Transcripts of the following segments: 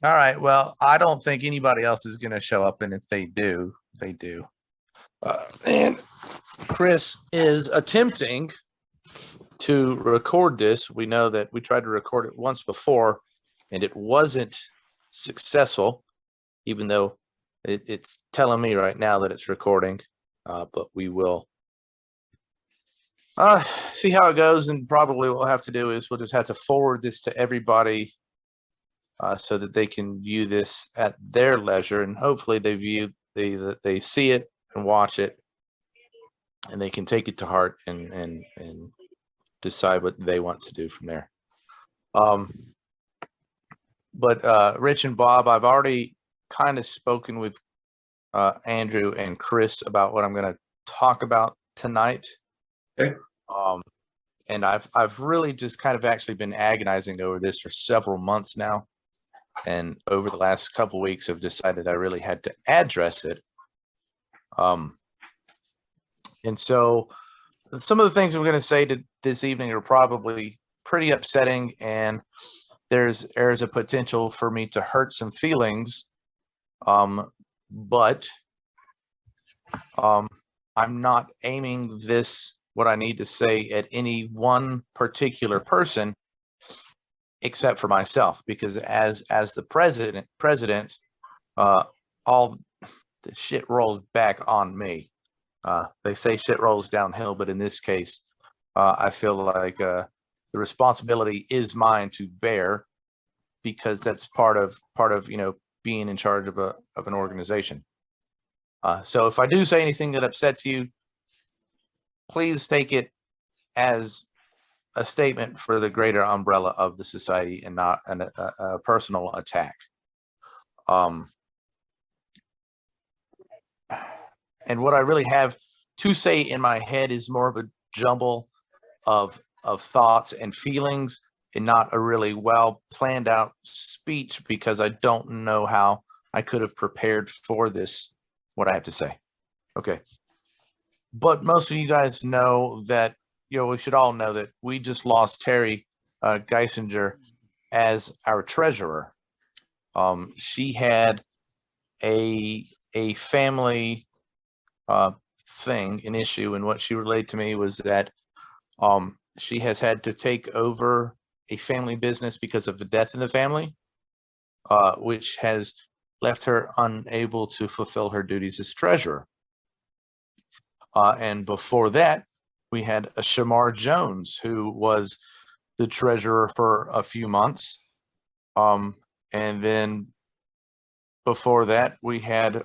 All right. Well, I don't think anybody else is going to show up, and if they do, they do. And Chris is attempting to record this. We know that we tried to record it once before, and it wasn't successful, even though it's telling me right now that it's recording. But we will see how it goes, and probably what we'll have to do is we'll just have to forward this to everybody so that they can view this at their leisure, and hopefully they see it and watch it, and they can take it to heart and decide what they want to do from there. But Rich and Bob, I've already kind of spoken with Andrew and Chris about what I'm going to talk about tonight. Okay. And I've really just kind of actually been agonizing over this for several months now. And over the last couple of weeks, I've decided I really had to address it. And so some of the things I'm going to say this evening are probably pretty upsetting, and there's a potential for me to hurt some feelings. But I'm not aiming what I need to say at any one particular person, except for myself, because as the president, all the shit rolls back on me. They say shit rolls downhill, but in this case, I feel like the responsibility is mine to bear, because that's part of being in charge of an organization. So if I do say anything that upsets you, please take it as a statement for the greater umbrella of the society and not a personal attack. And what I really have to say in my head is more of a jumble of thoughts and feelings, and not a really well planned out speech, because I don't know how I could have prepared for this, what I have to say. Okay. But most of you guys know that, we should all know that we just lost Terry Geisinger as our treasurer. She had a family thing, an issue, and what she relayed to me was that she has had to take over a family business because of the death in the family, which has left her unable to fulfill her duties as treasurer. And before that, we had a Shamar Jones, who was the treasurer for a few months. And then before that, we had,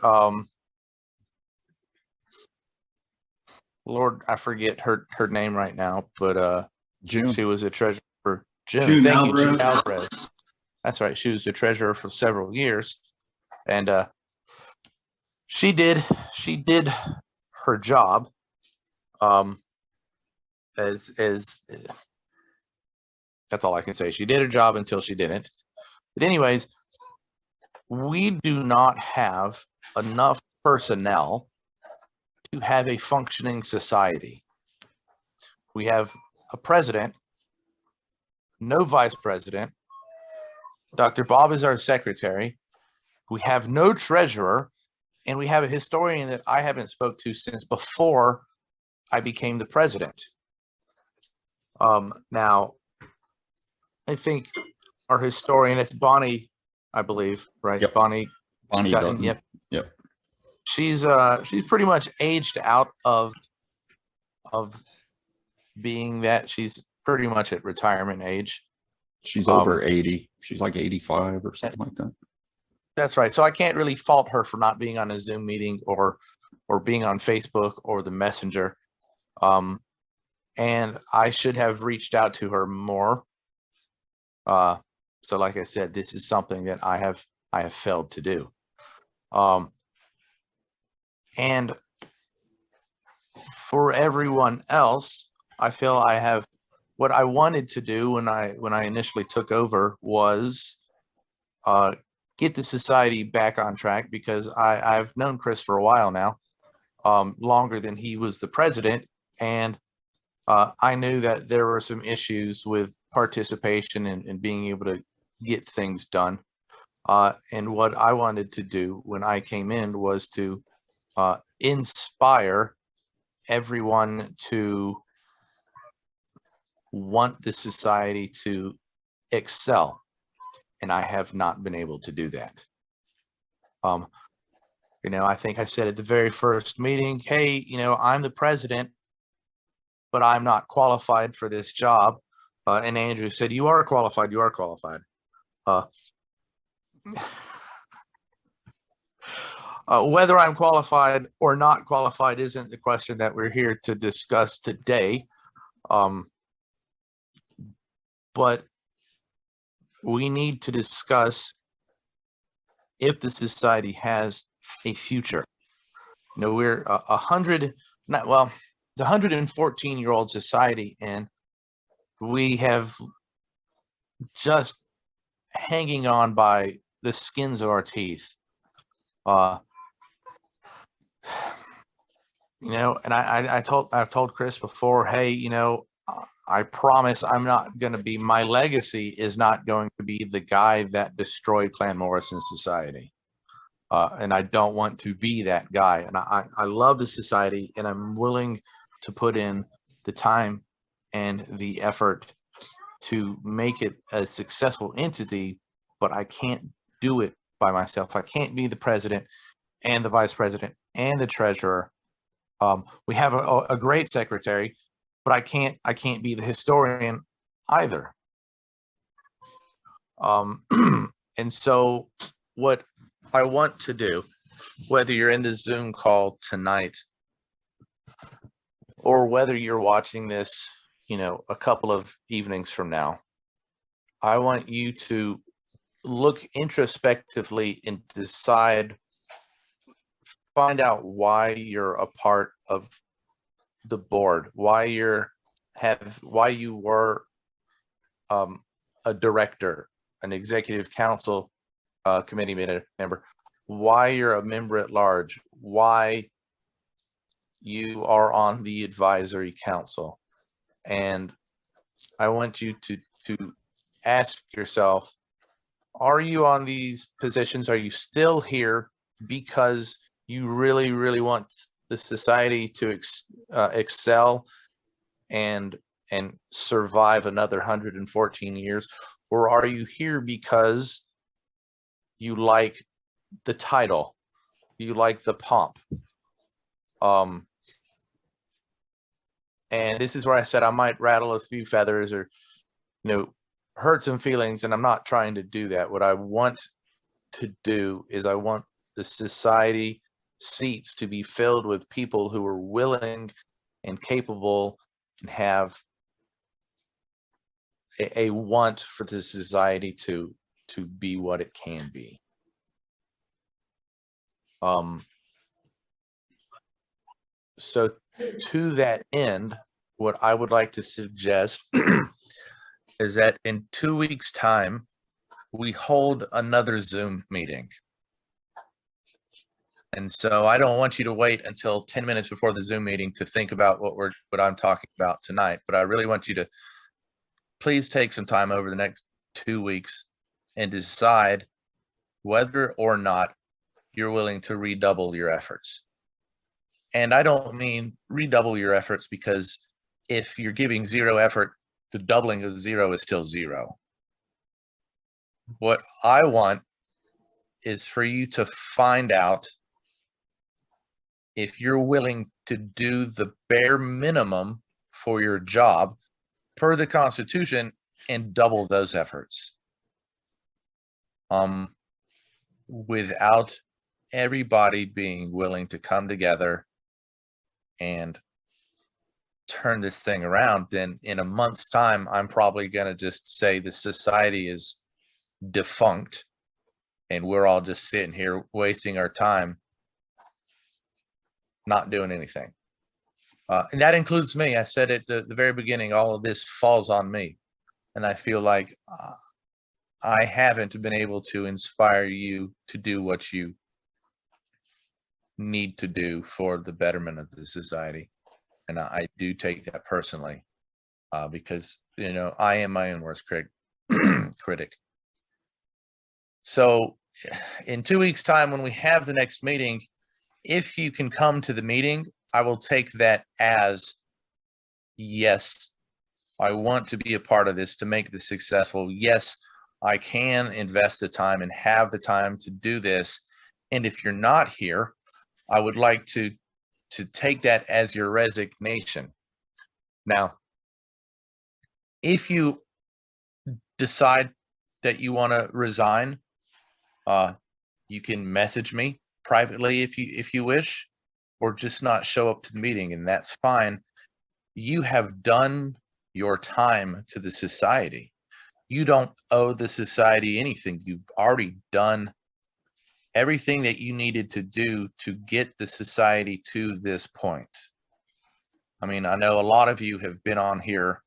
Lord, I forget her name right now, but June. She was a treasurer for June. Thank you, June Alvarez. That's right. She was the treasurer for several years, and she did her job. As that's all I can say. She did her job until she didn't. But anyways, we do not have enough personnel to have a functioning society. We have a president, no vice president. Dr. Bob is our secretary. We have no treasurer, and we have a historian that I haven't spoke to since before I became the president. Now, I think our historian, it's Bonnie, I believe, right? Yep. Bonnie Dutton. Yep. Yep. She's pretty much aged out of being that. She's pretty much at retirement age. She's over 80. She's like 85 or something like that. That's right. So I can't really fault her for not being on a Zoom meeting or being on Facebook or the Messenger. And I should have reached out to her more. So like I said, this is something that I have failed to do. And for everyone else, I feel I have what I wanted to do when I initially took over was get the society back on track, because I've known Chris for a while now, longer than he was the president, and I knew that there were some issues with participation and being able to get things done. And what I wanted to do when I came in was to inspire everyone to want the society to excel. And I have not been able to do that. I think I said at the very first meeting, hey, I'm the president, but I'm not qualified for this job. And Andrew said, you are qualified, you are qualified. Whether I'm qualified or not qualified isn't the question that we're here to discuss today. But we need to discuss if the society has a future. We're it's a 114-year-old society, and we have just hanging on by the skins of our teeth. And I've told Chris before, hey, I promise my legacy is not going to be the guy that destroyed Clan Morrison society. And I don't want to be that guy. And I love the society, and I'm willing to put in the time and the effort to make it a successful entity, but I can't do it by myself. I can't be the president and the vice president and the treasurer. We have a great secretary, but I can't be the historian either. And so what I want to do, whether you're in the Zoom call tonight or whether you're watching this, a couple of evenings from now, I want you to look introspectively and find out why you're a part of the board, why you were a director, an executive council committee member, why you're a member at large, why you are on the advisory council. And I want you to ask yourself, are you on these positions? Are you still here because you really, really want the society to excel and survive another 114 years? Or are you here because you like the title, you like the pomp? And this is where I said I might rattle a few feathers or, hurt some feelings, and I'm not trying to do that. What I want to do is I want the society seats to be filled with people who are willing and capable and have a want for the society to be what it can be. So to that end, what I would like to suggest is that in 2 weeks' time, we hold another Zoom meeting. And so I don't want you to wait until 10 minutes before the Zoom meeting to think about what I'm talking about tonight, but I really want you to please take some time over the next 2 weeks and decide whether or not you're willing to redouble your efforts. And I don't mean redouble your efforts because if you're giving zero effort, the doubling of zero is still zero. What I want is for you to find out if you're willing to do the bare minimum for your job per the Constitution and double those efforts. Without everybody being willing to come together and turn this thing around, then in a month's time, I'm probably going to just say the society is defunct and we're all just sitting here wasting our time not doing anything. And that includes me. I said at the very beginning, all of this falls on me. And I feel like I haven't been able to inspire you to do what you need to do for the betterment of the society. And I do take that personally because, I am my own worst critic. So in 2 weeks' time, when we have the next meeting, if you can come to the meeting, I will take that as, yes, I want to be a part of this to make this successful. Yes, I can invest the time and have the time to do this. And if you're not here, I would like to take that as your resignation. Now, if you decide that you want to resign, you can message me privately if you wish, or just not show up to the meeting, and that's fine. You have done your time to the society. You don't owe the society anything. You've already done everything that you needed to do to get the society to this point. I mean, I know a lot of you have been on here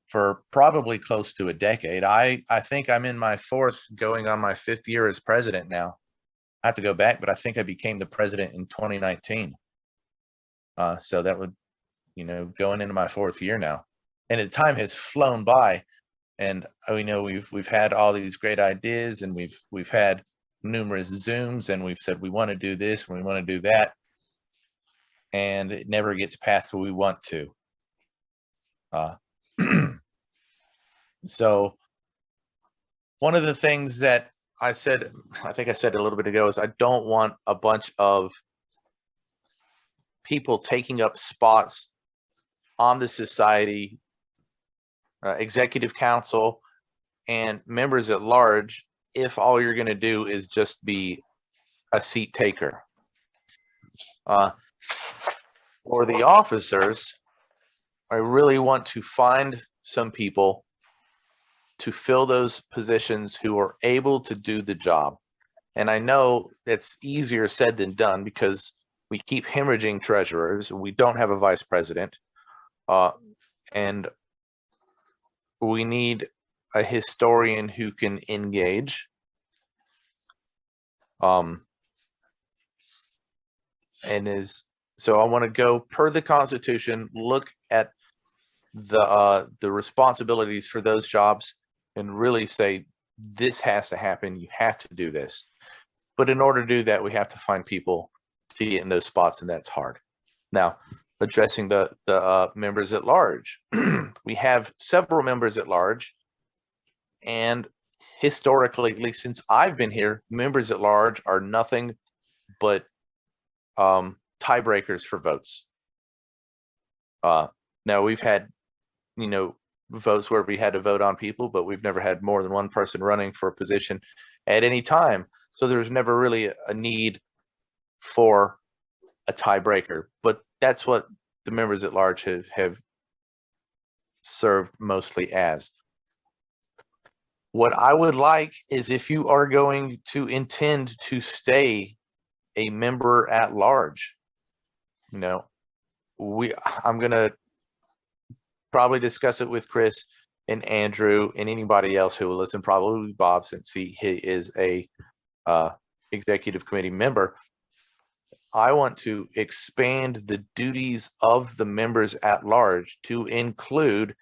for probably close to a decade. I think I'm in my fourth, going on my fifth year as president now. I have to go back, but I think I became the president in 2019. So that would, going into my fourth year now, and the time has flown by. And we know we've had all these great ideas, and we've had numerous Zooms, and we've said we want to do this and we want to do that, and it never gets past what we want to. So one of the things that I think I said a little bit ago, is I don't want a bunch of people taking up spots on the society, executive council, and members at large, if all you're going to do is just be a seat taker. For the officers, I really want to find some people to fill those positions who are able to do the job. And I know it's easier said than done, because we keep hemorrhaging treasurers. We don't have a vice president. And we need a historian who can engage. So I want to go per the Constitution, look at the responsibilities for those jobs, and really say, this has to happen. You have to do this. But in order to do that, we have to find people to get in those spots, and that's hard. Now, addressing the members at large, we have several members at large, and historically, at least since I've been here, members at large are nothing but tiebreakers for votes. Now, we've had, votes where we had to vote on people, but we've never had more than one person running for a position at any time. So there's never really a need for a tiebreaker, but that's what the members at large have served mostly as. What I would like is, if you are going to intend to stay a member at large, I'm going to probably discuss it with Chris and Andrew and anybody else who will listen, probably Bob, since he is a executive committee member. I want to expand the duties of the members at large to include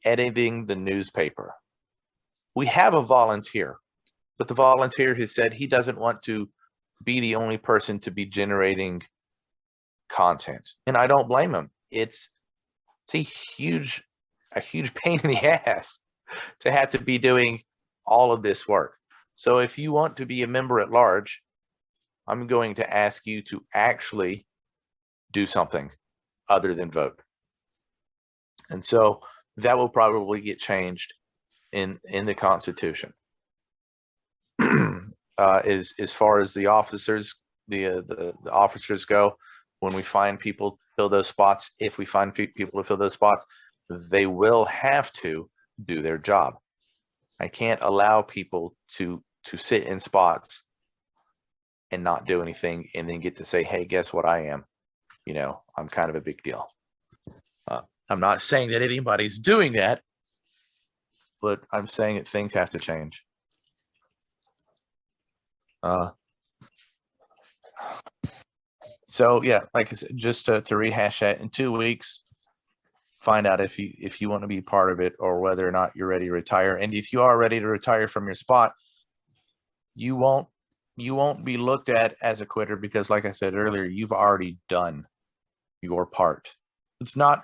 editing the newspaper. We have a volunteer, but the volunteer has said he doesn't want to be the only person to be generating content, and I don't blame him. It's a huge pain in the ass to have to be doing all of this work. So if you want to be a member at large, I'm going to ask you to actually do something other than vote. And so that will probably get changed in the Constitution. As far as the officers, the officers go, when we find people to fill those spots, if we find people to fill those spots, they will have to do their job. I can't allow people to sit in spots and not do anything, and then get to say, hey, guess what I am? I'm kind of a big deal. I'm not saying that anybody's doing that, but I'm saying that things have to change. So yeah, like I said, just to rehash that, in 2 weeks, find out if you want to be part of it, or whether or not you're ready to retire. And if you are ready to retire from your spot, you won't be looked at as a quitter because, like I said earlier, you've already done your part. It's not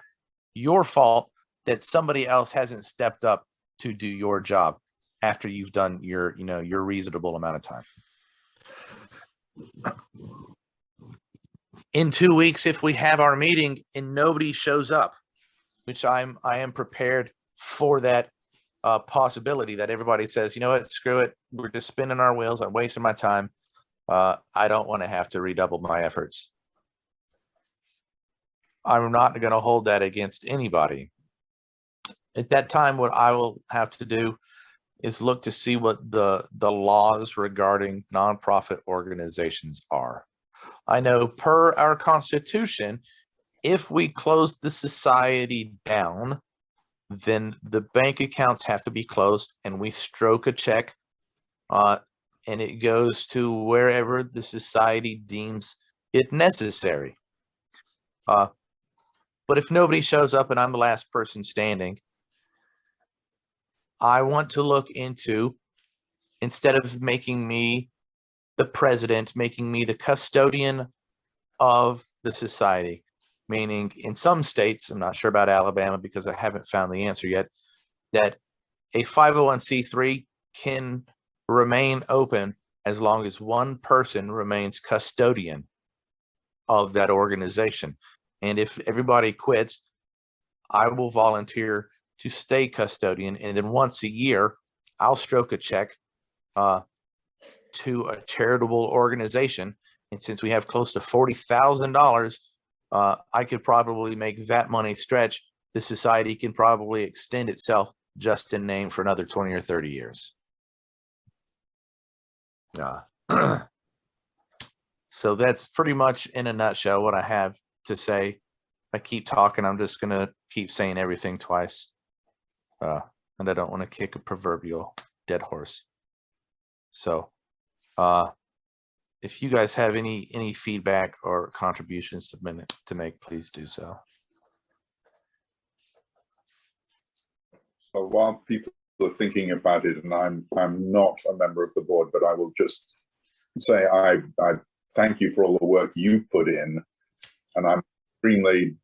your fault that somebody else hasn't stepped up to do your job after you've done your reasonable amount of time. In 2 weeks, if we have our meeting and nobody shows up, which I am prepared for that possibility that everybody says, you know what, screw it, we're just spinning our wheels, I'm wasting my time. I don't want to have to redouble my efforts. I'm not going to hold that against anybody. At that time, what I will have to do is look to see what the laws regarding nonprofit organizations are. I know per our Constitution, if we close the society down, then the bank accounts have to be closed and we stroke a check and it goes to wherever the society deems it necessary. But if nobody shows up and I'm the last person standing, I want to look into, instead of making me the president, making me the custodian of the society, meaning in some states, I'm not sure about Alabama because I haven't found the answer yet, that a 501c3 can remain open as long as one person remains custodian of that organization. And if everybody quits, I will volunteer to stay custodian. And then once a year, I'll stroke a check to a charitable organization. And since we have close to $40,000, I could probably make that money stretch. The society can probably extend itself just in name for another 20 or 30 years. So that's pretty much in a nutshell what I have to say. I keep talking, I'm just going to keep saying everything twice. And I don't want to kick a proverbial dead horse. So if you guys have any feedback or contributions to make, please do so. So while people are thinking about it, and I'm not a member of the board, but I will just say I thank you for all the work you put in, and I'm extremely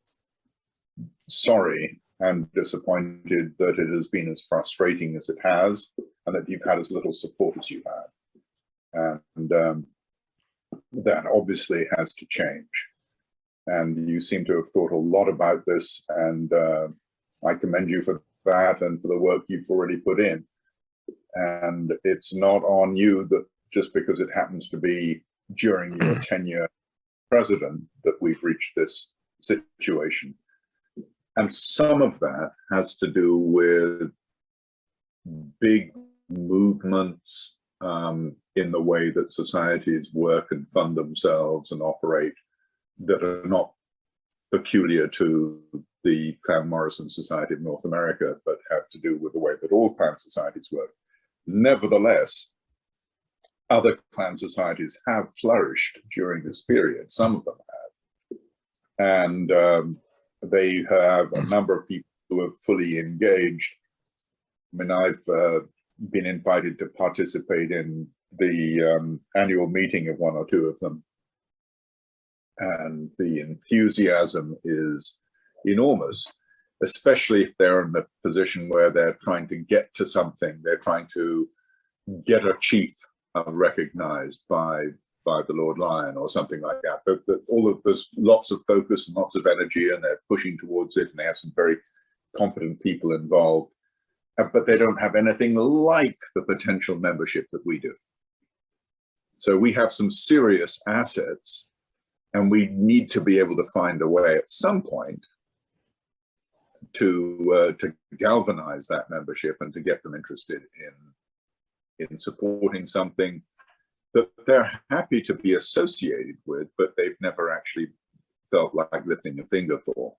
sorry and disappointed that it has been as frustrating as it has, and that you've had as little support as you have. And that obviously has to change. And you seem to have thought a lot about this, and I commend you for that and for the work you've already put in. And it's not on you that just because it happens to be during your tenure president that we've reached this situation. And some of that has to do with big movements in the way that societies work and fund themselves and operate that are not peculiar to the Clan Morrison Society of North America, but have to do with the way that all clan societies work. Nevertheless, other clan societies have flourished during this period. Some of them have. And they have a number of people who are fully engaged. I mean, I've been invited to participate in the annual meeting of one or two of them. And the enthusiasm is enormous, especially if they're in the position where they're trying to get to something. They're trying to get a chief recognized by the Lord Lion or something like that. But all of there's lots of focus and lots of energy, and they're pushing towards it, and they have some very competent people involved. But they don't have anything like the potential membership that we do. So we have some serious assets, and we need to be able to find a way at some point to galvanize that membership and to get them interested in supporting something that they're happy to be associated with, but they've never actually felt like lifting a finger for.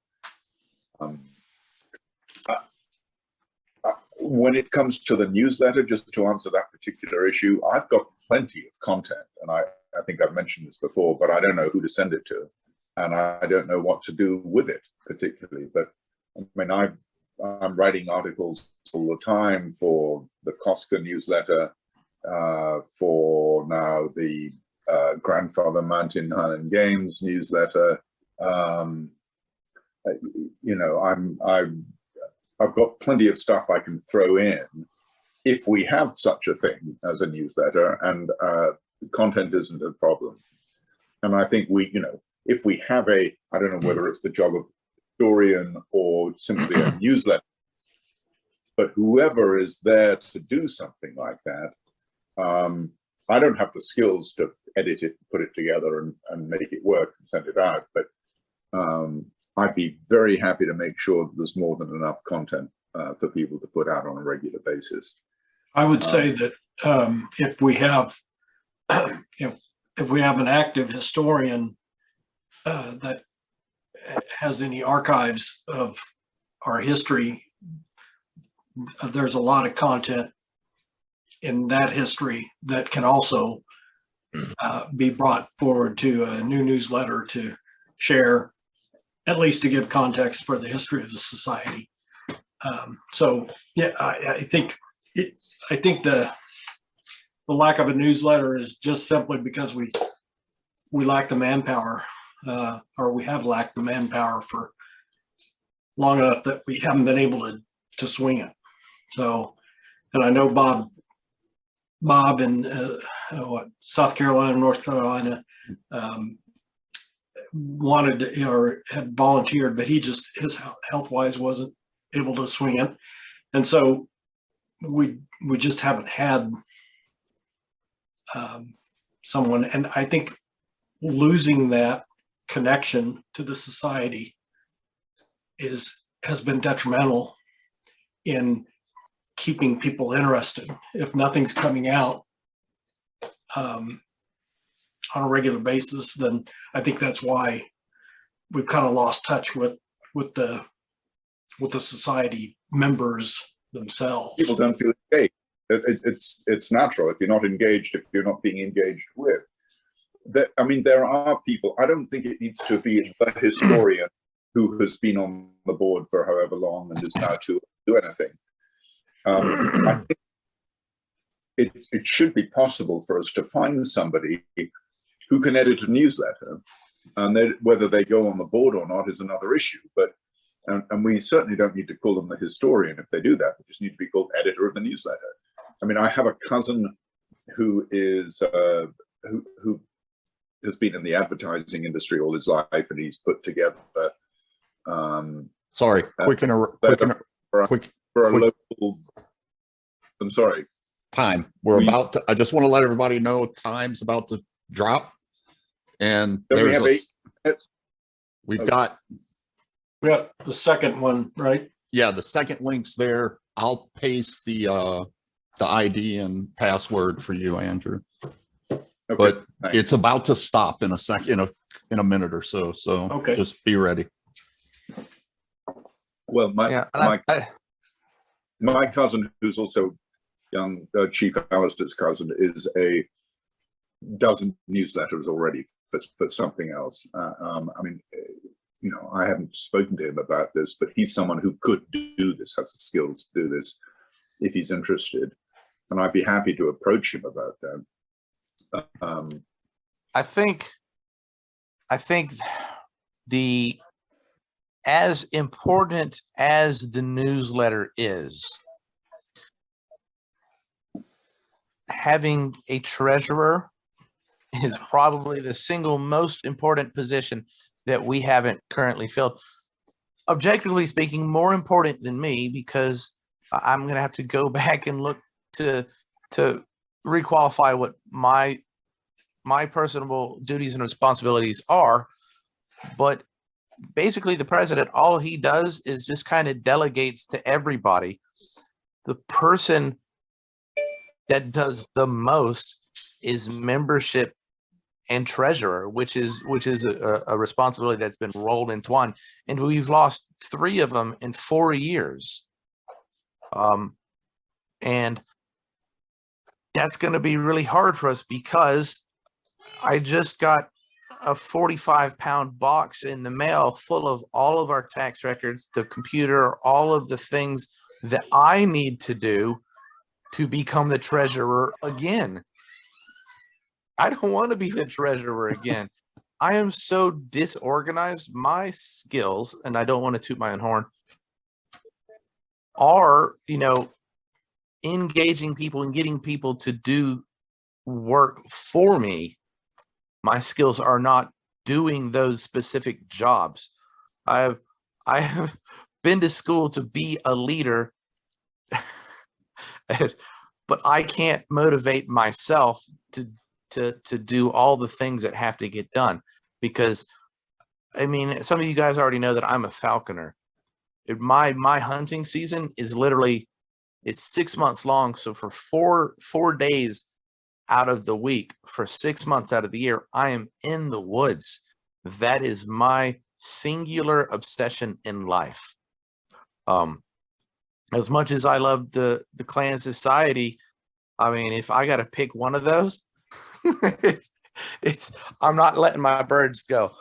When it comes to the newsletter, just to answer that particular issue, I've got plenty of content, and I think I've mentioned this before, but I don't know who to send it to, and I don't know what to do with it particularly. But I mean, I'm writing articles all the time for the Costco newsletter. for now the Grandfather Mountain Highland Games newsletter. You know, I've got plenty of stuff I can throw in if we have such a thing as a newsletter, and content isn't a problem. And I think we, you know, if we have I don't know whether it's the job of historian or simply a newsletter, but whoever is there to do something like that, I don't have the skills to edit it, put it together and make it work and send it out, but I'd be very happy to make sure that there's more than enough content for people to put out on a regular basis. I would say that if we have if we have an active historian that has any archives of our history, there's a lot of content in that history that can also be brought forward to a new newsletter to share, at least to give context for the history of the society. So yeah, I think the lack of a newsletter is just simply because we lack the manpower, or we have lacked the manpower for long enough that we haven't been able to swing it. So, and I know Bob in South Carolina, North Carolina, wanted or had volunteered, but he just, his health wise wasn't able to swing it. And so we just haven't had someone, and I think losing that connection to the society has been detrimental in keeping people interested. If nothing's coming out on a regular basis, then I think that's why we've kind of lost touch with the society members themselves. People don't feel engaged. It's natural if you're not engaged, if you're not being engaged with. I mean, there are people. I don't think it needs to be a historian who has been on the board for however long and is now to do anything. I think it should be possible for us to find somebody who can edit a newsletter, and whether they go on the board or not is another issue. But and we certainly don't need to call them the historian if they do that. We just need to be called editor of the newsletter. I mean, I have a cousin who is who has been in the advertising industry all his life, and he's put together. Sorry, quick for a local. I'm sorry. time. I just want to let everybody know time's about to drop. And We have 8 minutes. we've Okay. got, We got the second one, right? yeah, the second link's there. I'll paste the ID and password for you, Andrew. Okay, But thanks. it's about to stop in a second, in a minute or so. So Okay. just be ready. Well, Yeah, and my cousin, who's also young Chief Alistair's cousin, does newsletters already for something else. I mean, you know, I haven't spoken to him about this, but he's someone who could do this, has the skills to do this if he's interested, and I'd be happy to approach him about that. I think the as important as the newsletter is, having a treasurer is probably the single most important position that we haven't currently filled. Objectively speaking, more important than me, because I'm going to have to go back and look to requalify what my personal duties and responsibilities are. But basically the president, all he does is just kind of delegates to everybody. The person that does the most is membership and treasurer, which is a responsibility that's been rolled into one, and we've lost 3 of them in 4 years. And that's going to be really hard for us, because I just got a 45-pound box in the mail full of all of our tax records, the computer, all of the things that I need to do to become the treasurer again. I don't want to be the treasurer again. I am so disorganized. My skills, and I don't want to toot my own horn, are, engaging people and getting people to do work for me. My skills are not doing those specific jobs. I have been to school to be a leader, but I can't motivate myself to do all the things that have to get done, because some of you guys already know that I'm a falconer. My hunting season is literally, it's 6 months long. So for four days out of the week, for 6 months out of the year, I am in the woods. That is my singular obsession in life. As much as I love the clan society, if I got to pick one of those, I'm not letting my birds go.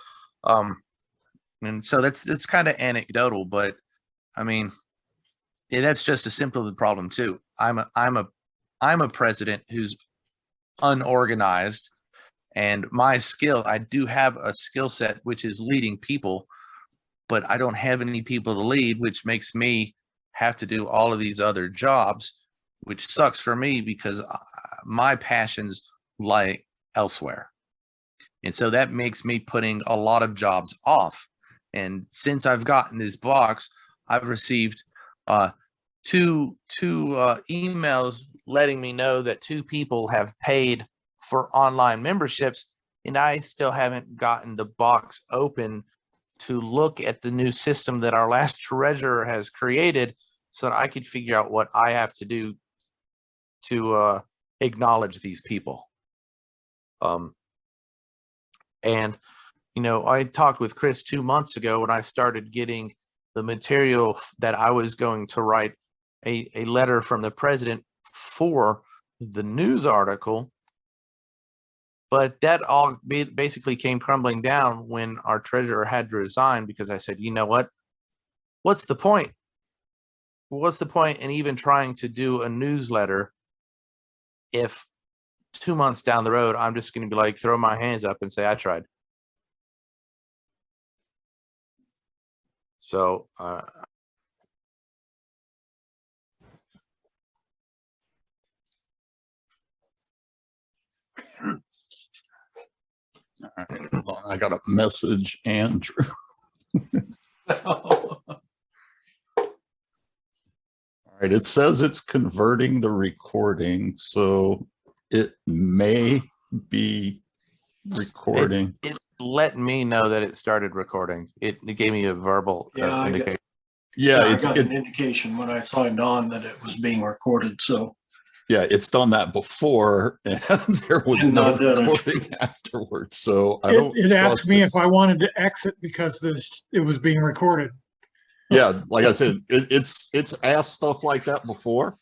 And so that's kind of anecdotal, but that's just a symptom of the problem too. I'm a president who's unorganized, and I do have a skill set, which is leading people, but I don't have any people to lead, which makes me have to do all of these other jobs, which sucks for me because my passions lie elsewhere. And so that makes me putting a lot of jobs off. And since I've gotten this box, I've received two emails letting me know that 2 people have paid for online memberships, and I still haven't gotten the box open to look at the new system that our last treasurer has created, so that I could figure out what I have to do to acknowledge these people. And I talked with Chris 2 months ago when I started getting the material that I was going to write a letter from the president for the news article. But that all basically came crumbling down when our treasurer had to resign, because I said, you know what? What's the point? What's the point in even trying to do a newsletter if 2 months down the road, I'm just going to be like, throw my hands up and say, I tried. So, All right, hold on, I got a message, Andrew. All right, it says it's converting the recording, so it may be recording. It let me know that it started recording. It gave me a verbal indication. I got an indication when I signed on that it was being recorded. So yeah, it's done that before, and there was no recording afterwards. So it asked me if I wanted to exit because it was being recorded. Yeah, like I said, it's asked stuff like that before.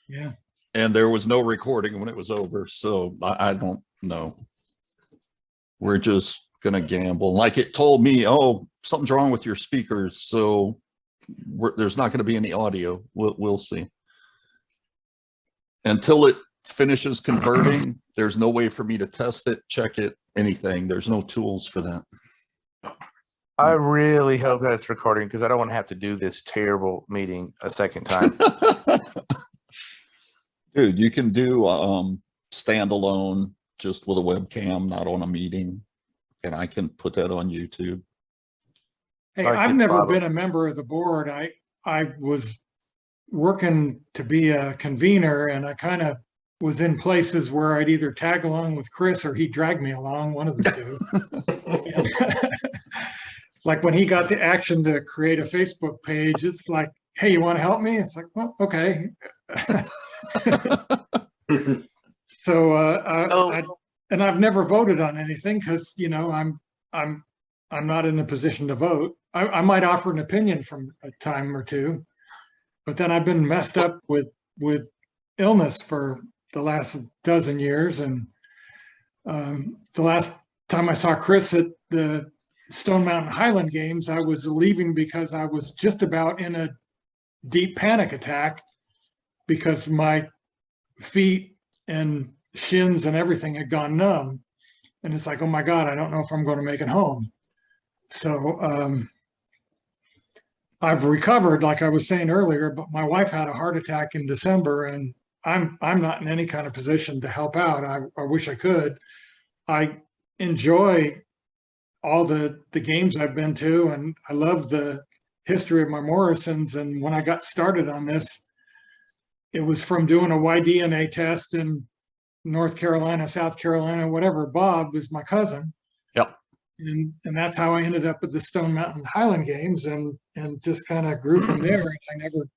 Yeah. And there was no recording when it was over. So I don't know. We're just going to gamble. Like it told me, oh, something's wrong with your speakers. So there's not going to be any audio. We'll see. Until it finishes converting, there's no way for me to test it, check it, anything. There's no tools for that. I really hope that's recording, because I don't want to have to do this terrible meeting a second time. Dude, you can do standalone just with a webcam, not on a meeting, and I can put that on YouTube. Hey, I've never been a member of the board. I was working to be a convener, and I kind of was in places where I'd either tag along with Chris or he'd drag me along, one of the two. Like when he got the action to create a Facebook page, it's like, hey, you want to help me? It's like, well, okay. So, and I've never voted on anything because, I'm not in a position to vote. I might offer an opinion from a time or two, but then I've been messed up with illness for the last dozen years. And the last time I saw Chris at the Stone Mountain Highland Games, I was leaving because I was just about in a deep panic attack because my feet and shins and everything had gone numb. And it's like, oh my God, I don't know if I'm going to make it home. So I've recovered, like I was saying earlier, but my wife had a heart attack in December, and I'm not in any kind of position to help out. I wish I could. I enjoy all the games I've been to, and I love the history of my Morrisons. And when I got started on this, it was from doing a Y-DNA test in North Carolina, South Carolina, whatever. Bob was my cousin. Yep. And that's how I ended up at the Stone Mountain Highland Games, and just kind of grew from there. And I never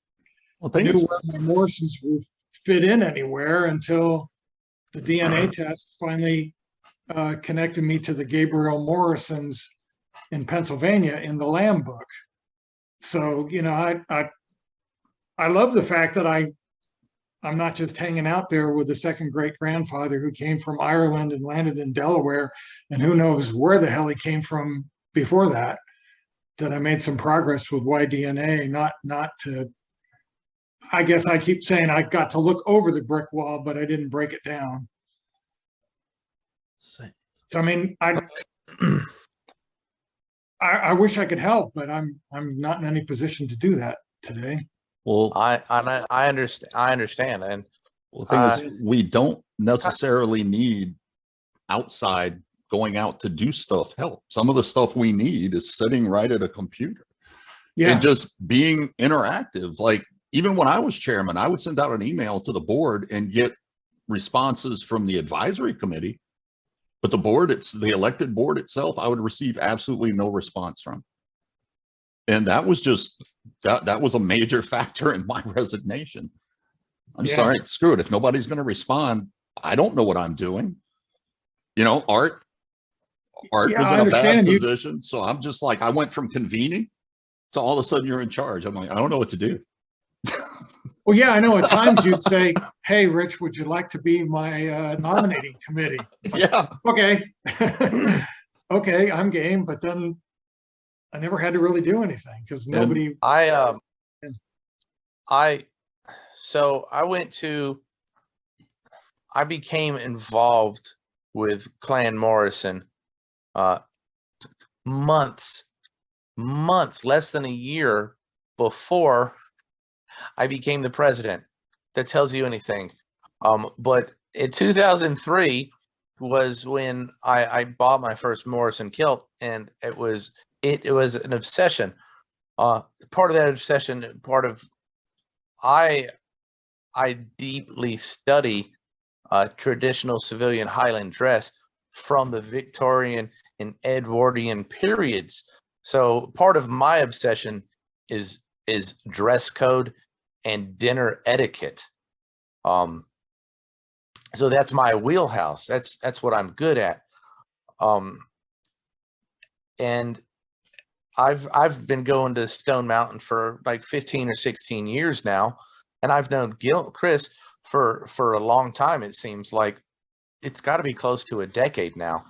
Well, thing knew is, where my Morrisons would fit in anywhere until the DNA test finally connected me to the Gabriel Morrisons in Pennsylvania in the Lamb book. So, you know, I love the fact that I'm not just hanging out there with the second great grandfather who came from Ireland and landed in Delaware, and who knows where the hell he came from before that, that I made some progress with Y-DNA, not to, I guess I keep saying I got to look over the brick wall, but I didn't break it down. So, I mean, I wish I could help, but I'm not in any position to do that today. well, I understand. And the thing is, we don't necessarily need outside going out to do stuff help. Some of the stuff we need is sitting right at a computer Yeah, and just being interactive. Like, even when I was chairman, I would send out an email to the board and get responses from the advisory committee. But the board, it's the elected board itself, I would receive absolutely no response from. And that was just, that was a major factor in my resignation. I'm Yeah. sorry, screw it. If nobody's going to respond, I don't know what I'm doing. You know, Art Yeah, was I in a bad understand you. position. So I'm just like, I went from convening to all of a sudden you're in charge. I'm like, I don't know what to do. Well, yeah, I know at times you'd say, hey, Rich, would you like to be my nominating committee? Yeah. Okay. Okay, I'm game, but then I never had to really do anything because nobody, so I became involved with Clan Morrison months, less than a year before I became the president. That tells you anything. But in 2003 was when I bought my first Morrison kilt, and it was an obsession. Part of that obsession, I deeply study traditional civilian Highland dress from the Victorian and Edwardian periods. So part of my obsession is dress code and dinner etiquette. So that's my wheelhouse. That's what I'm good at. And I've been going to Stone Mountain for like 15 or 16 years now, and I've known Chris for a long time. It seems like it's got to be close to a decade now.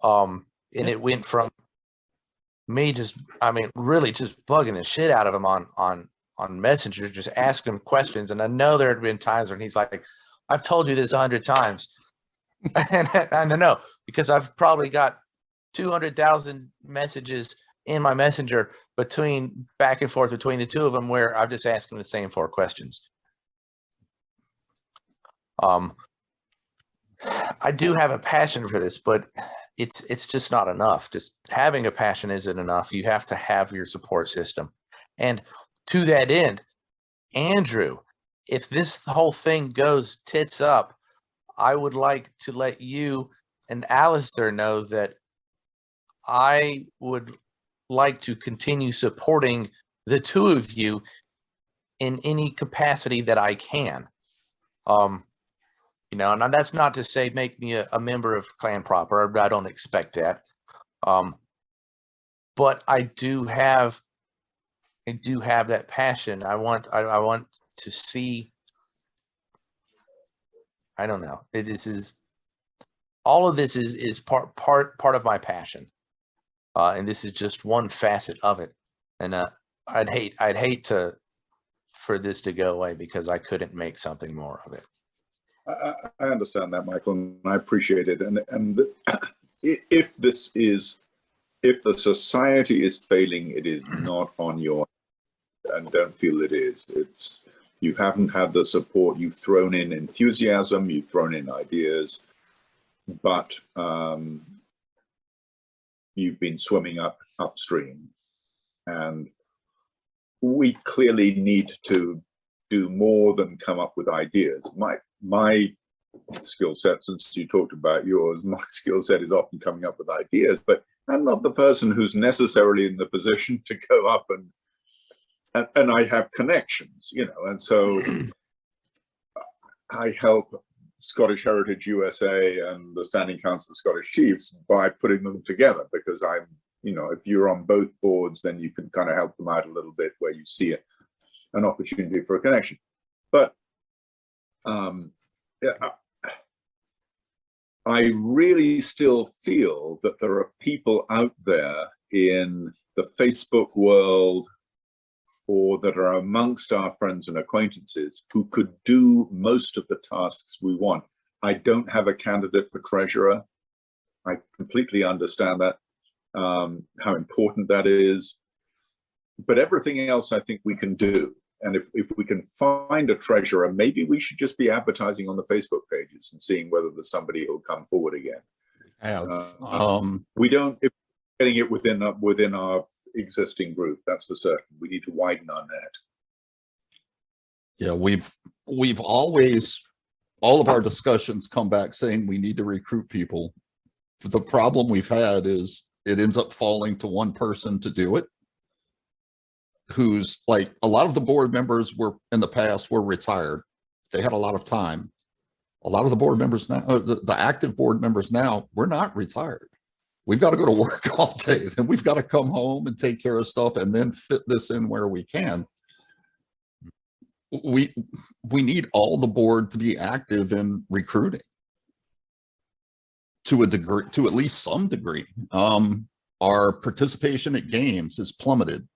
And it went from me really just bugging the shit out of him on Messenger, just asking him questions. And I know there had been times when he's like, I've told you this 100 times. And I know, because I've probably got 200,000 messages in my Messenger back and forth between the two of them, where I'm just asking the same 4 questions. I do have a passion for this, but it's just not enough. Just having a passion isn't enough. You have to have your support system. And to that end, Andrew, if this whole thing goes tits up, I would like to let you and Alistair know that I would like to continue supporting the two of you in any capacity that I can. You know, and that's not to say make me a member of Clan Proper. I don't expect that. But I do have that passion. I want to see. I don't know. All of this is part of my passion, and this is just one facet of it. And I'd hate for this to go away because I couldn't make something more of it. I understand that, Michael, and I appreciate it. And if this is, if the society is failing, it is not on your, and don't feel it is. It's, you haven't had the support. You've thrown in enthusiasm, you've thrown in ideas, but you've been swimming upstream, and we clearly need to do more than come up with ideas. My skill set, since you talked about yours, my skill set is often coming up with ideas, but I'm not the person who's necessarily in the position to go up and I have connections, you know, and so I help Scottish Heritage USA and the Standing Council of Scottish Chiefs by putting them together, because I'm, you know, if you're on both boards, then you can kind of help them out a little bit where you see it, an opportunity for a connection. But yeah, I really still feel that there are people out there in the Facebook world or that are amongst our friends and acquaintances who could do most of the tasks we want. I don't have a candidate for treasurer. I completely understand that, how important that is. But everything else I think we can do. And if we can find a treasurer, maybe we should just be advertising on the Facebook pages and seeing whether there's somebody who'll come forward again. We don't, if we're getting it within our existing group, that's for certain. We need to widen our net. Yeah, we've always, all of our discussions come back saying we need to recruit people. The problem we've had is it ends up falling to one person to do it, who's like, a lot of the board members were in the past were retired. They had a lot of time. A lot of the board members now, the active board members now, we're not retired. We've got to go to work all day, and we've got to come home and take care of stuff and then fit this in where we can. We need all the board to be active in recruiting to a degree, to at least some degree. Our participation at games has plummeted.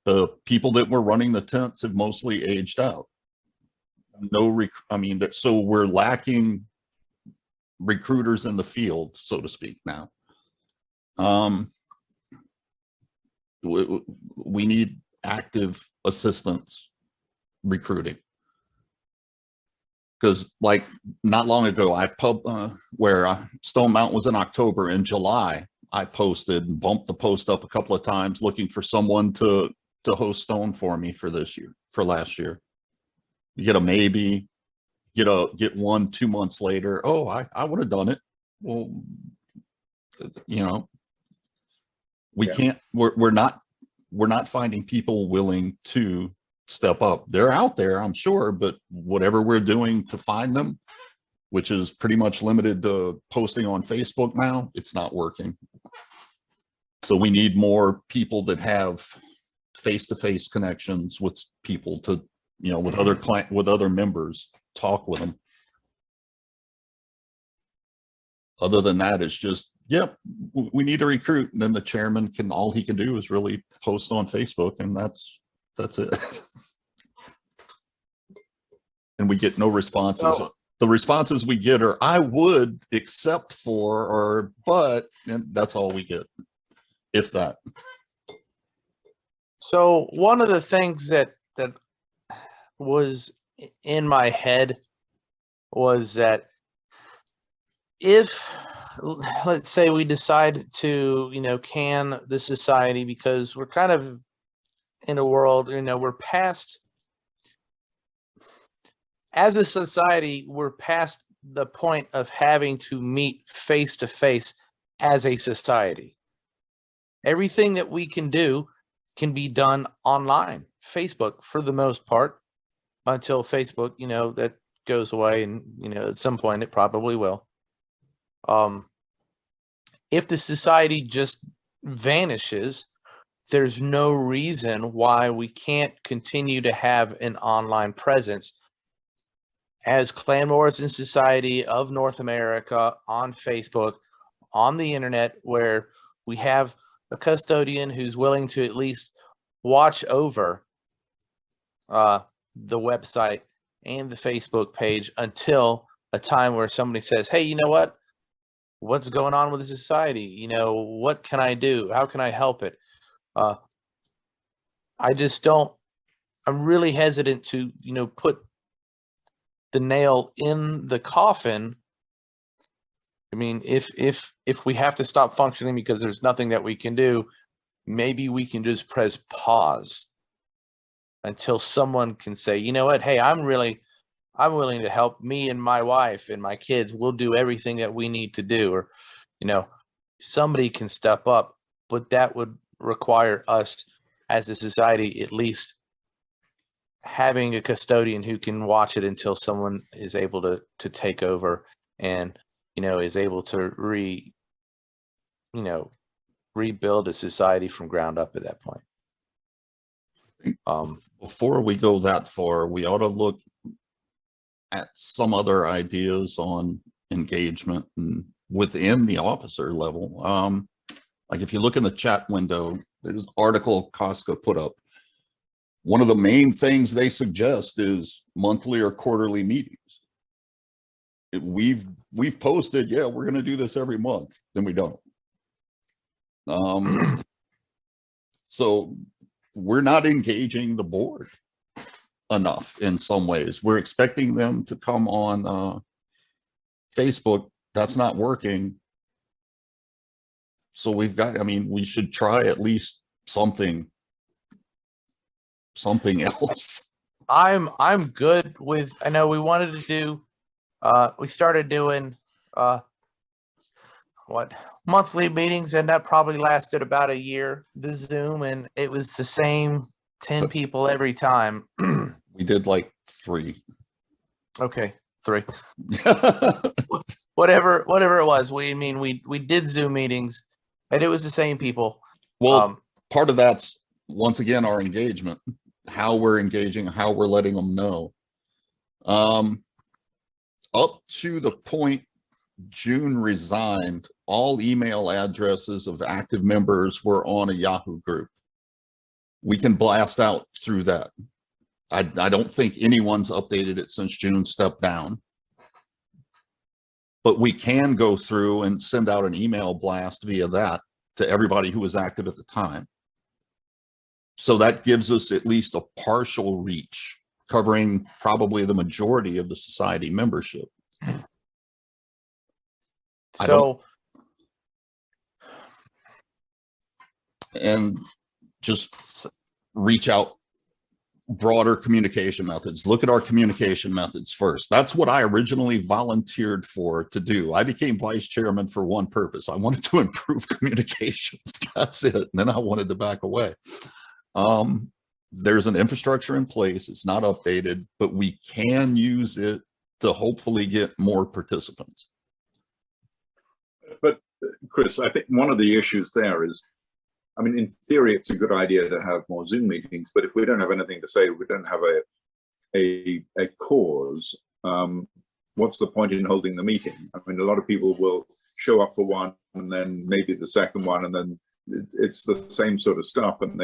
The people that were running the tents have mostly aged out. So we're lacking recruiters in the field, so to speak, now. We need active assistance recruiting, because like not long ago Stone Mountain was in October. In July I posted and bumped the post up a couple of times looking for someone to host Stone for me for last year. You get a maybe, get 1-2 months later, oh, I would have done it. Well, you know, we can't, we're not finding people willing to step up. They're out there, I'm sure, but whatever we're doing to find them, which is pretty much limited to posting on Facebook now, it's not working. So we need more people that have face-to-face connections with people to, you know, with other members, talk with them. Other than that, it's just, yep, we need to recruit. And then the chairman all he can do is really post on Facebook, and that's it. And we get no responses. Oh. The responses we get are, I would, except for, or, but, and that's all we get, if that. So one of the things that was in my head was that if, let's say, we decide to, you know, can the society, because we're kind of in a world, you know, we're past, as a society, we're past the point of having to meet face to face as a society. Everything that we can do can be done online, Facebook for the most part, until Facebook, you know, that goes away, and, you know, at some point it probably will. If the society just vanishes, there's no reason why we can't continue to have an online presence as Clan Morrison Society of North America on Facebook, on the internet, where we have a custodian who's willing to at least watch over the website and the Facebook page until a time where somebody says, hey, you know what? What's going on with the society? You know, what can I do? How can I help it? I just don't, I'm really hesitant to, you know, put the nail in the coffin. I mean, if we have to stop functioning because there's nothing that we can do, maybe we can just press pause until someone can say, you know what, hey, I'm willing to help. Me and my wife and my kids. We'll do everything that we need to do. Or, you know, somebody can step up, but that would require us as a society at least having a custodian who can watch it until someone is able to take over and, you know, is able to rebuild a society from ground up at that point. Before we go that far, we ought to look at some other ideas on engagement and within the officer level. Like if you look in the chat window, there's an article Costco put up. One of the main things they suggest is monthly or quarterly meetings. We've posted, yeah, we're going to do this every month, then we don't. So we're not engaging the board enough in some ways. We're expecting them to come on Facebook. That's not working. So we've got, I mean, we should try at least something else. I'm good with, I know we wanted to do, we started doing monthly meetings, and that probably lasted about a year, the Zoom, and it was the same 10 people every time. We did like 3. Okay, 3. Whatever it was. We did Zoom meetings and it was the same people. Well, part of that's once again our engagement, how we're engaging, how we're letting them know. Up to the point June resigned, all email addresses of active members were on a Yahoo group. We can blast out through that. I don't think anyone's updated it since June stepped down. But we can go through and send out an email blast via that to everybody who was active at the time. So that gives us at least a partial reach, covering probably the majority of the society membership. So, and just reach out broader communication methods. Look at our communication methods first. That's what I originally volunteered for to do. I became vice chairman for one purpose. I wanted to improve communications. That's it. And then I wanted to back away. There's an infrastructure in place. It's not updated, but we can use it to hopefully get more participants. But Chris, I think one of the issues there is, I mean, in theory, it's a good idea to have more Zoom meetings, but if we don't have anything to say, we don't have a cause, what's the point in holding the meeting? I mean, a lot of people will show up for one and then maybe the second one, and then it's the same sort of stuff. And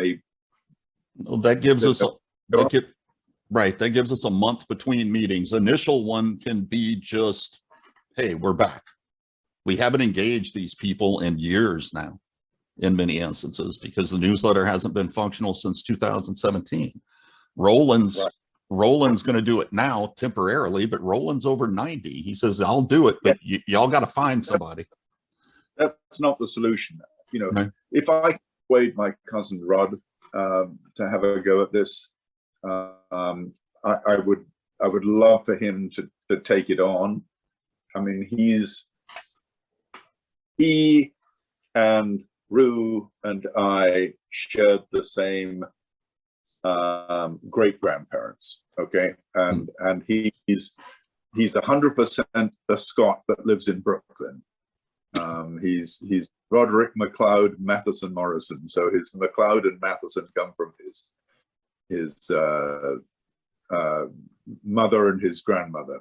that gives us that gives us a month between meetings. Initial one can be just, hey, we're back. We haven't engaged these people in years now, in many instances, because the newsletter hasn't been functional since 2017. Roland's going to do it now temporarily, but Roland's over 90. He says, I'll do it, but y'all got to find somebody. That's not the solution. You know, Right. If I persuade my cousin Rod to have a go at this, I would love for him to take it on. I mean, he and Rue and I shared the same great grandparents. Okay, and he's 100% a Scot that lives in Brooklyn. He's Roderick MacLeod Matheson Morrison. So his MacLeod and Matheson come from his mother and his grandmother.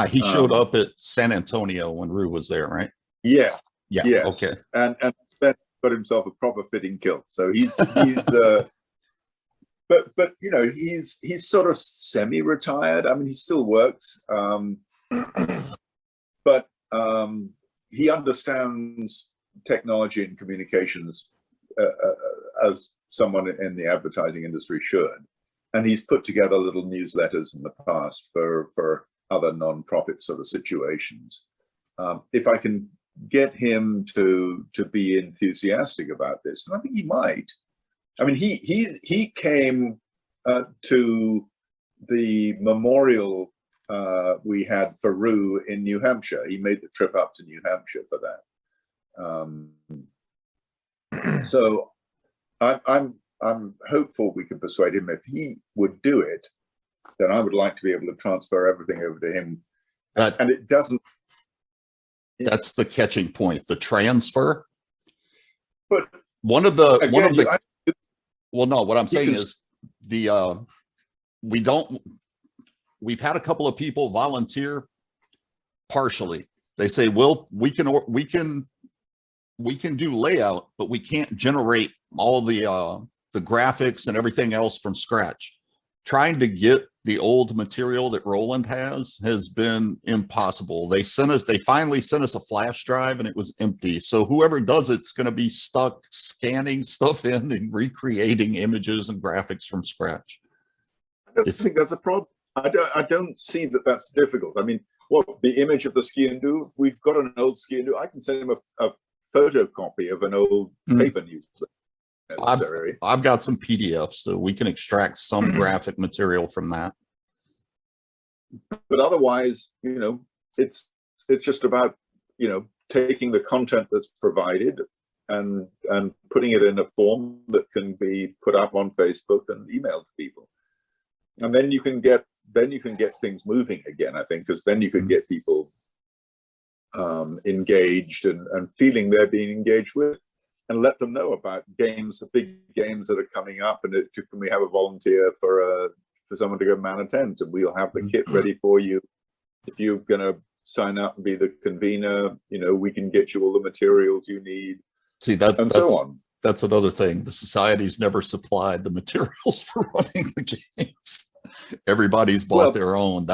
He showed up at San Antonio when Rue was there, right? Yeah. Yeah. Yes. Okay. And then got himself a proper fitting kilt. So he's but you know, he's sort of semi-retired. I mean, he still works. But he understands technology and communications as someone in the advertising industry should. And he's put together little newsletters in the past for other non-profit sort of situations. If I can get him to be enthusiastic about this, and I think he might. I mean, he came to the memorial we had for Rue in New Hampshire. He made the trip up to New Hampshire for that. So I'm hopeful we can persuade him. If he would do it, then I would like to be able to transfer everything over to him. And it doesn't. That's the catching point, the transfer. But one of the well, no, what I'm saying is we've had a couple of people volunteer partially. They say, well, we can do layout, but we can't generate all the graphics and everything else from scratch. Trying to get the old material that Roland has been impossible. They finally sent us a flash drive and it was empty. So whoever does it's going to be stuck scanning stuff in and recreating images and graphics from scratch. I don't think that's a problem. I don't see that that's difficult. I mean, the image of the ski-and-do, if we've got an old ski-and-do, I can send him a photocopy of an old paper newsletter. Necessary. I've got some PDFs, so we can extract some graphic material from that. But otherwise, it's just about, taking the content that's provided and putting it in a form that can be put up on Facebook and emailed to people. And then you can get things moving again, I think, because then you can get people engaged and feeling they're being engaged with. And let them know about games, the big games that are coming up, and can we have a volunteer for someone to go man a tent, and we'll have the kit ready for you. If you're going to sign up and be the convener, we can get you all the materials you need. See and so on. That's another thing. The society's never supplied the materials for running the games. Everybody's bought their own.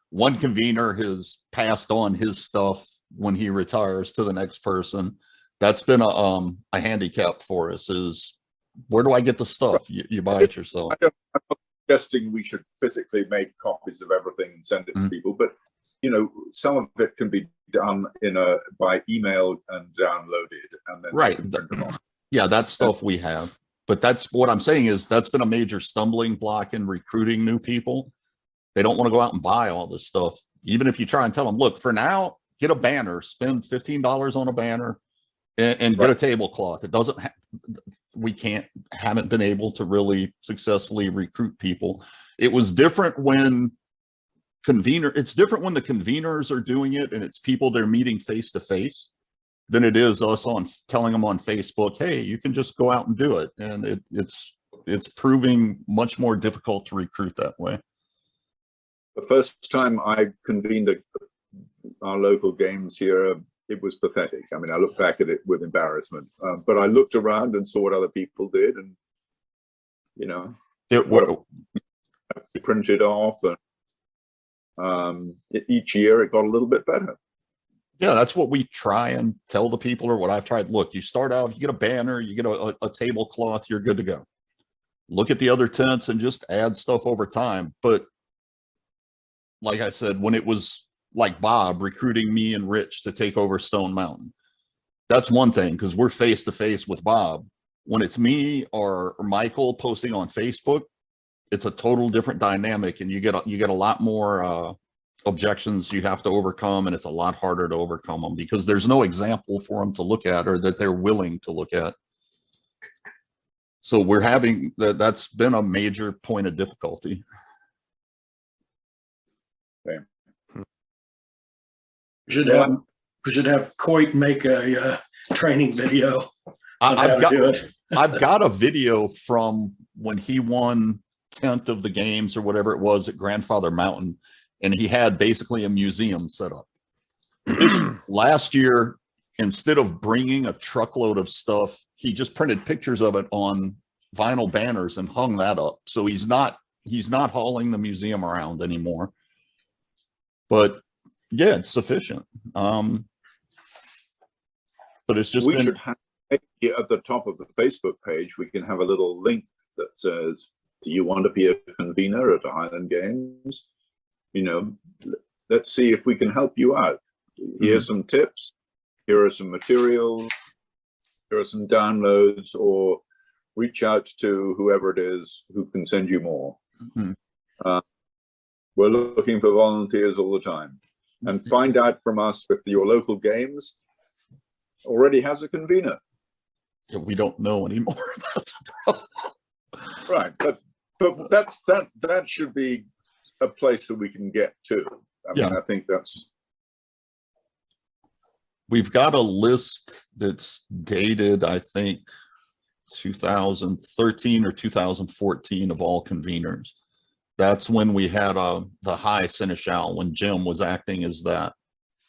One convener has passed on his stuff when he retires to the next person. That's been a handicap for us, is where do I get the stuff? You buy it yourself. I'm not suggesting we should physically make copies of everything and send it to people, but some of it can be done by email and downloaded, and then right. Yeah, that stuff we have. But that's what I'm saying is that's been a major stumbling block in recruiting new people. They don't want to go out and buy all this stuff. Even if you try and tell them, look, for now, get a banner, spend $15 on a banner, and get a tablecloth. It doesn't. Haven't been able to really successfully recruit people. It was different when it's different when the conveners are doing it and it's people they're meeting face to face than it is us telling them on Facebook, hey, you can just go out and do it. And it's proving much more difficult to recruit that way. The first time I convened our local games here, it was pathetic. I mean, I look back at it with embarrassment, but I looked around and saw what other people did, and it printed off, and each year it got a little bit better. Yeah, that's what we try and tell the people, or what I've tried. Look, you start out, you get a banner, you get a tablecloth, you're good to go. Look at the other tents and just add stuff over time. But like I said, when it was like Bob recruiting me and Rich to take over Stone Mountain, that's one thing, because we're face to face with Bob. When it's me or Michael posting on Facebook, it's a total different dynamic, and you get a lot more objections you have to overcome, and it's a lot harder to overcome them because there's no example for them to look at or that they're willing to look at. So we're having that's been a major point of difficulty. Okay. We should have Coit make a training video. I've got a video from when he won 10th of the games or whatever it was at Grandfather Mountain, and he had basically a museum set up. Last year, instead of bringing a truckload of stuff, he just printed pictures of it on vinyl banners and hung that up. So he's not hauling the museum around anymore. But yeah, it's sufficient. But it's just We been, should have, maybe at the top of the Facebook page, we can have a little link that says, do you want to be a convener at Highland Games? You know, let's see if we can help you out. Here's some tips. Here are some materials. Here are some downloads, or reach out to whoever it is who can send you more. Mhm. We're looking for volunteers all the time. And find out from us if your local games already has a convener. we don't know anymore. That's a problem. Right, but that should be a place that we can get to. I mean, Yeah. I think that's We've got a list that's dated, I think, 2013 or 2014 of all conveners. That's when we had the high seneschal, when Jim was acting as that.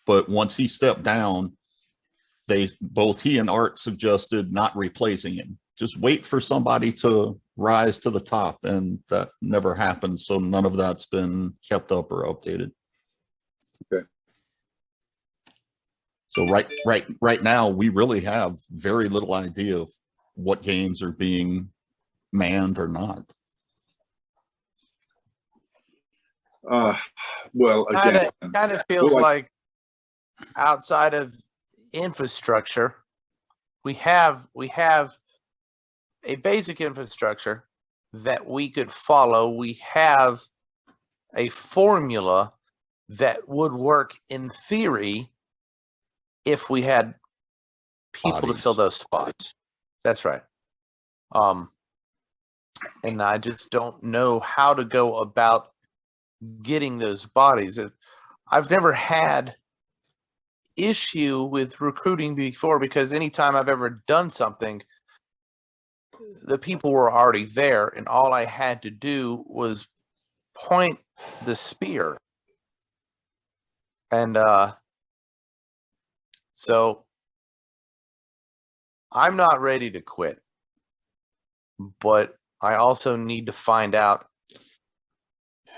But once he stepped down, both he and Art suggested not replacing him. Just wait for somebody to rise to the top, and that never happened. So none of that's been kept up or updated. okay. So right now, we really have very little idea of what games are being manned or not. Well, again, Kind of feels well, like outside of infrastructure, we have a basic infrastructure that we could follow. We have a formula that would work in theory if we had people to fill Bodies. those spots. That's right. And I just don't know how to go about getting those bodies. I've never had issue with recruiting before, because anytime I've ever done something, the people were already there, and all I had to do was point the spear. And so I'm not ready to quit, but I also need to find out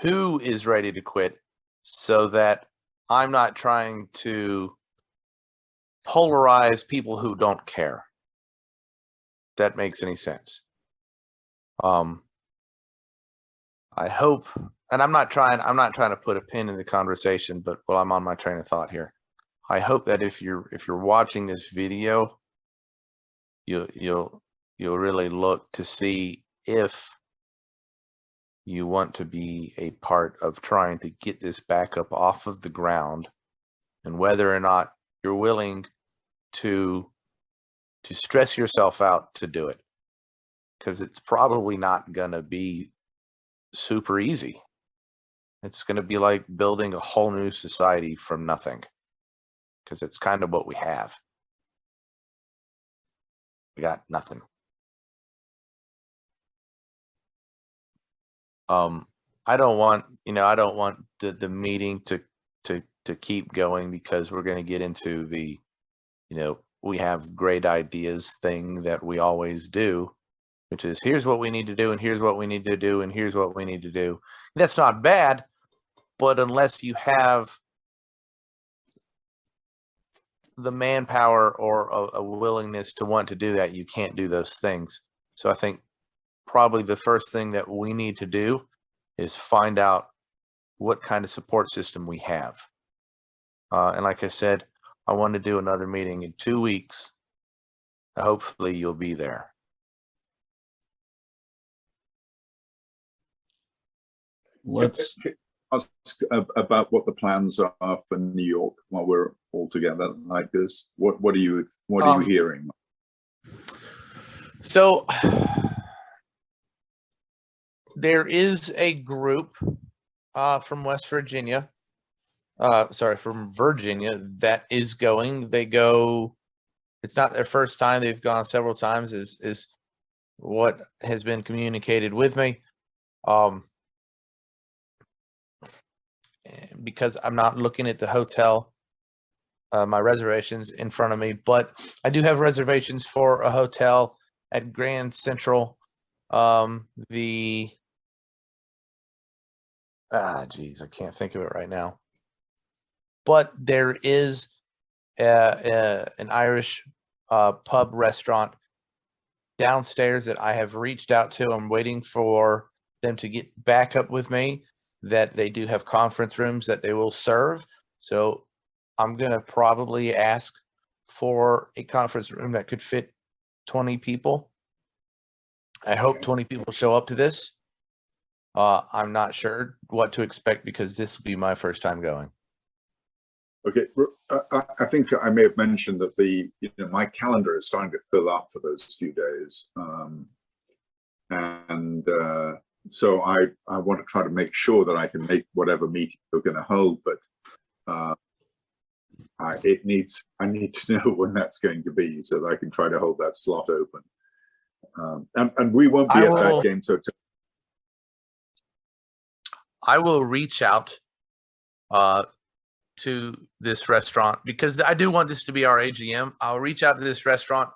who is ready to quit, so that I'm not trying to polarize people who don't care. If that makes any sense. I hope, and I'm not trying to put a pin in the conversation, but while I'm on my train of thought here, I hope that if you're watching this video, you'll really look to see if you want to be a part of trying to get this back up off of the ground, and whether or not you're willing to stress yourself out to do it, because it's probably not gonna be super easy. It's going to be like building a whole new society from nothing, because it's kind of what we have. We got nothing. I don't want the meeting to keep going, because we're going to get into the, we have great ideas thing that we always do, which is, here's what we need to do, and here's what we need to do, and here's what we need to do. That's not bad, but unless you have the manpower or a willingness to want to do that, you can't do those things. So I think probably the first thing that we need to do is find out what kind of support system we have. And like I said, I want to do another meeting in 2 weeks. Hopefully you'll be there. Let's ask about what the plans are for New York while we're all together like this. What are you hearing? So there is a group from West Virginia, from Virginia, that is going. They go, it's not their first time. They've gone several times, is what has been communicated with me. Because I'm not looking at the hotel, my reservations in front of me, but I do have reservations for a hotel at Grand Central. I can't think of it right now. but there is an Irish pub restaurant downstairs that I have reached out to. I'm waiting for them to get back up with me that they do have conference rooms that they will serve. So I'm going to probably ask for a conference room that could fit 20 people. I hope 20 people show up to this. I'm not sure what to expect because this will be my first time going. Okay, I think I may have mentioned that my calendar is starting to fill up for those few days, so I want to try to make sure that I can make whatever meeting we're going to hold, but I need to know when that's going to be so that I can try to hold that slot open. And we won't be at that game, so I will reach out to this restaurant because I do want this to be our AGM. I'll reach out to this restaurant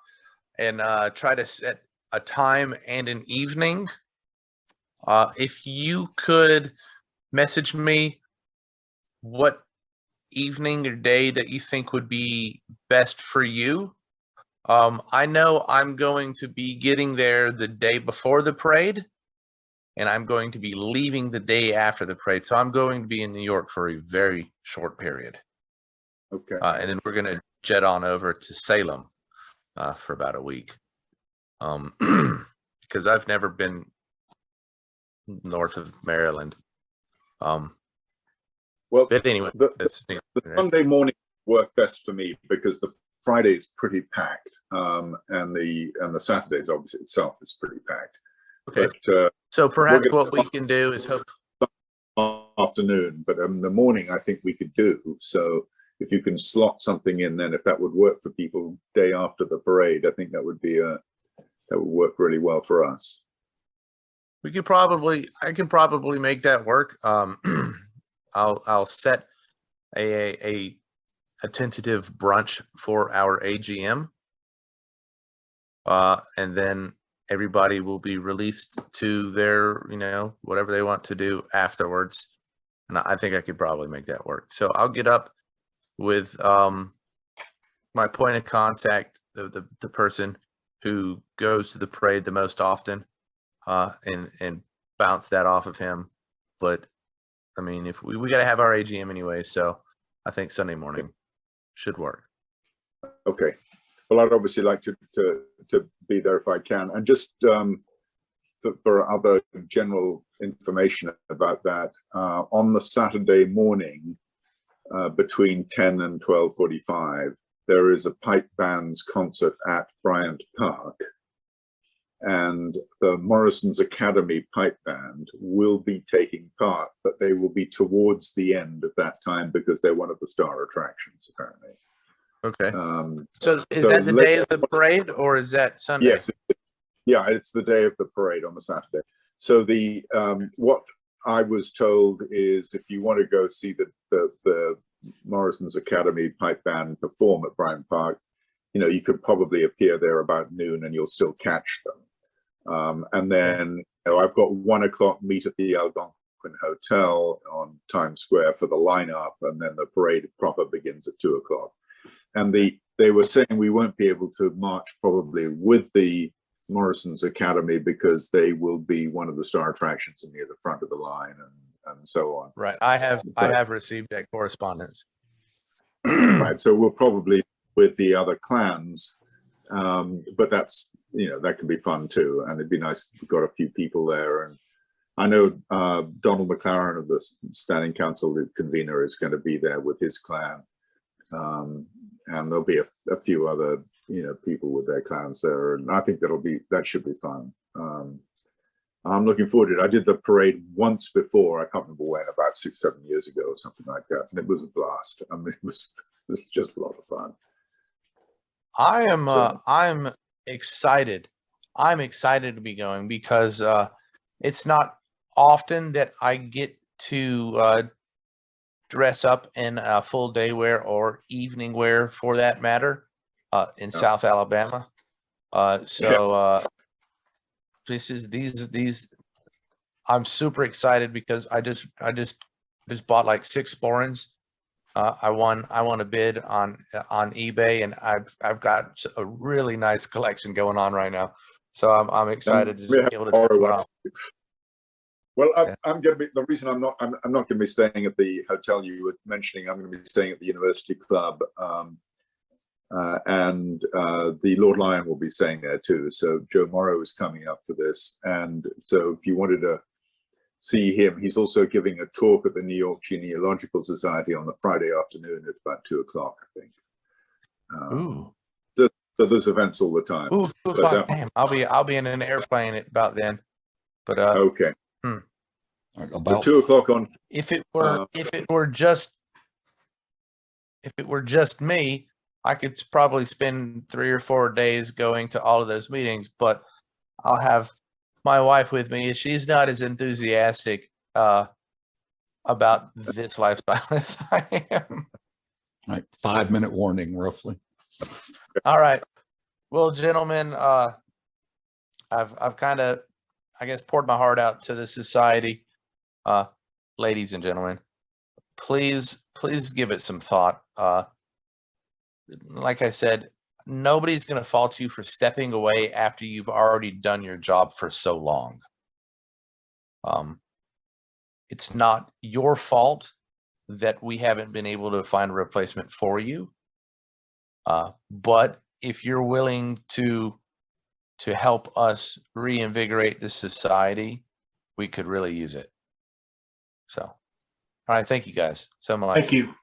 and try to set a time and an evening. If you could message me what evening or day that you think would be best for you. I know I'm going to be getting there the day before the parade, and I'm going to be leaving the day after the parade. So I'm going to be in New York for a very short period. okay. And then we're going to jet on over to Salem for about a week. Because I've never been north of Maryland. Well, but anyway, the Sunday morning worked best for me because the Friday is pretty packed, and the Saturdays obviously itself is pretty packed. Okay. But, so perhaps what we can do is hope afternoon, but the morning I think we could do. So if you can slot something in, then if that would work for people day after the parade, I think that would work really well for us. I can probably make that work. I'll set a tentative brunch for our AGM. And then everybody will be released to their, whatever they want to do afterwards. And I think I could probably make that work. So I'll get up with my point of contact, the person who goes to the parade the most often, and bounce that off of him. But I mean, if we got to have our AGM anyway, so I think Sunday morning should work. Okay. Well, I'd obviously like to be there if I can, and just for other general information about that, on the Saturday morning between 10 and 12:45, there is a pipe band's concert at Bryant Park, and the Morrison's Academy pipe band will be taking part, but they will be towards the end of that time because they're one of the star attractions apparently. Okay. So is that the day of the parade or is that Sunday? Yes. Yeah, it's the day of the parade on the Saturday. So the what I was told is if you want to go see the Morrison's Academy pipe band perform at Bryant Park, you could probably appear there about noon and you'll still catch them. And then I've got 1 o'clock meet at the Algonquin Hotel on Times Square for the lineup, and then the parade proper begins at 2 o'clock. And they were saying we won't be able to march probably with the Morrison's Academy because they will be one of the star attractions and near the front of the line and so on. Right. I have received that correspondence. Right. So we'll probably with the other clans, but that's that can be fun too, and it'd be nice if we've got a few people there. And I know Donald McLaren of the Standing Council, the convener, is going to be there with his clan. And there'll be a few other, people with their clans there. And I think that should be fun. I'm looking forward to it. I did the parade once before. I can't remember when, about 6-7 years ago or something like that. And it was a blast. I mean, it was just a lot of fun. I'm excited. I'm excited to be going because it's not often that I get to dress up in a full day wear or evening wear for that matter in South Alabama. These I'm super excited because I just bought like 6 sporrans I won a bid on eBay, and I've got a really nice collection going on right now. So I'm excited to we just have be able to borrow show it one. off. Well, Yeah. I'm going to be, the reason I'm not going to be staying at the hotel you were mentioning. I'm going to be staying at the University Club, and the Lord Lion will be staying there too. So Joe Morrow is coming up for this, and so if you wanted to see him, he's also giving a talk at the New York Genealogical Society on the Friday afternoon at about 2:00, I think. Ooh, So there's events all the time. 2 But o'clock. that- Damn, I'll be in an airplane at about then. But Okay, About 2:00 on. if it were just me, I could probably spend 3 or 4 days going to all of those meetings, but I'll have my wife with me. She's not as enthusiastic about this lifestyle as I am. like 5-minute warning roughly. All right. Well, gentlemen, I've kind of, I guess, poured my heart out to the society. Ladies and gentlemen, please give it some thought. Like I said, nobody's going to fault you for stepping away after you've already done your job for so long. It's not your fault that we haven't been able to find a replacement for you. But if you're willing to help us reinvigorate the society, we could really use it. So, all right. Thank you guys so much. Thank you.